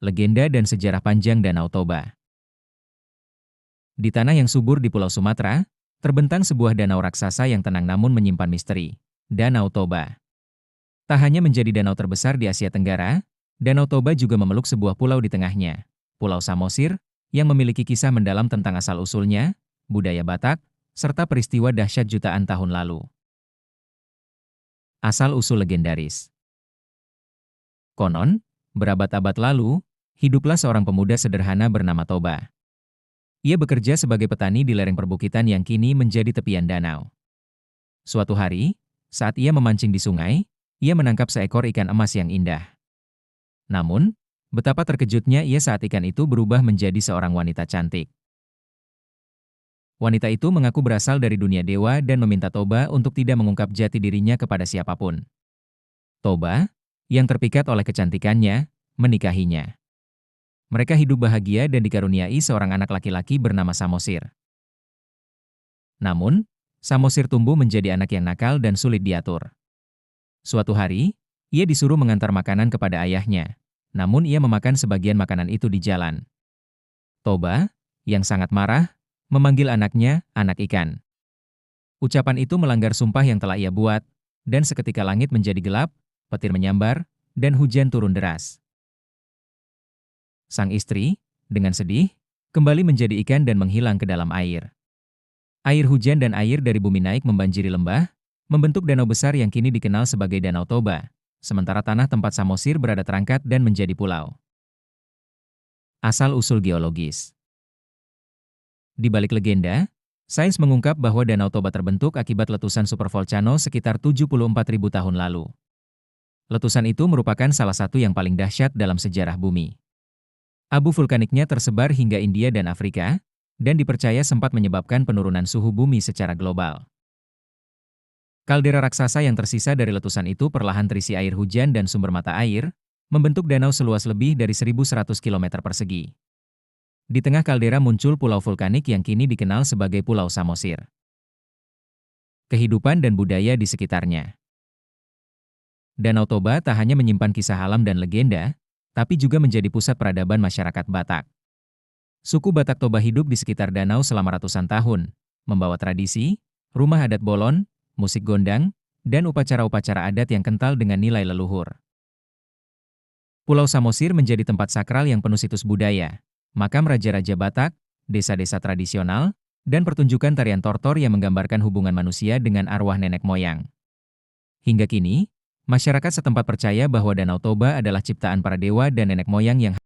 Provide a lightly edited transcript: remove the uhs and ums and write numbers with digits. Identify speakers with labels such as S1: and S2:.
S1: legenda dan sejarah panjang Danau Toba. Di tanah yang subur di Pulau Sumatera, terbentang sebuah danau raksasa yang tenang namun menyimpan misteri, Danau Toba. Tak hanya menjadi danau terbesar di Asia Tenggara, Danau Toba juga memeluk sebuah pulau di tengahnya, Pulau Samosir, yang memiliki kisah mendalam tentang asal-usulnya, budaya Batak, serta peristiwa dahsyat jutaan tahun lalu. Asal-usul legendaris. Konon, berabad-abad lalu, hiduplah seorang pemuda sederhana bernama Toba. Ia bekerja sebagai petani di lereng perbukitan yang kini menjadi tepian danau. Suatu hari, saat ia memancing di sungai, ia menangkap seekor ikan emas yang indah. Namun, betapa terkejutnya ia saat ikan itu berubah menjadi seorang wanita cantik. Wanita itu mengaku berasal dari dunia dewa dan meminta Toba untuk tidak mengungkap jati dirinya kepada siapapun. Toba, yang terpikat oleh kecantikannya, menikahinya. Mereka hidup bahagia dan dikaruniai seorang anak laki-laki bernama Samosir. Namun, Samosir tumbuh menjadi anak yang nakal dan sulit diatur. Suatu hari, ia disuruh mengantar makanan kepada ayahnya, namun ia memakan sebagian makanan itu di jalan. Toba, yang sangat marah, memanggil anaknya, anak ikan. Ucapan itu melanggar sumpah yang telah ia buat, dan seketika langit menjadi gelap, petir menyambar, dan hujan turun deras. Sang istri, dengan sedih, kembali menjadi ikan dan menghilang ke dalam air. Air hujan dan air dari bumi naik membanjiri lembah, membentuk danau besar yang kini dikenal sebagai Danau Toba, sementara tanah tempat Samosir berada terangkat dan menjadi pulau. Asal-usul geologis. Di balik legenda, sains mengungkap bahwa Danau Toba terbentuk akibat letusan supervolcano sekitar 74.000 tahun lalu. Letusan itu merupakan salah satu yang paling dahsyat dalam sejarah bumi. Abu vulkaniknya tersebar hingga India dan Afrika, dan dipercaya sempat menyebabkan penurunan suhu bumi secara global. Kaldera raksasa yang tersisa dari letusan itu perlahan terisi air hujan dan sumber mata air, membentuk danau seluas lebih dari 1.100 km persegi. Di tengah kaldera muncul pulau vulkanik yang kini dikenal sebagai Pulau Samosir. Kehidupan dan budaya di sekitarnya. Danau Toba tak hanya menyimpan kisah alam dan legenda, tapi juga menjadi pusat peradaban masyarakat Batak. Suku Batak Toba hidup di sekitar danau selama ratusan tahun, membawa tradisi, rumah adat bolon, musik gondang, dan upacara-upacara adat yang kental dengan nilai leluhur. Pulau Samosir menjadi tempat sakral yang penuh situs budaya, makam raja-raja Batak, desa-desa tradisional, dan pertunjukan tarian tortor yang menggambarkan hubungan manusia dengan arwah nenek moyang. Hingga kini, masyarakat setempat percaya bahwa Danau Toba adalah ciptaan para dewa dan nenek moyang yang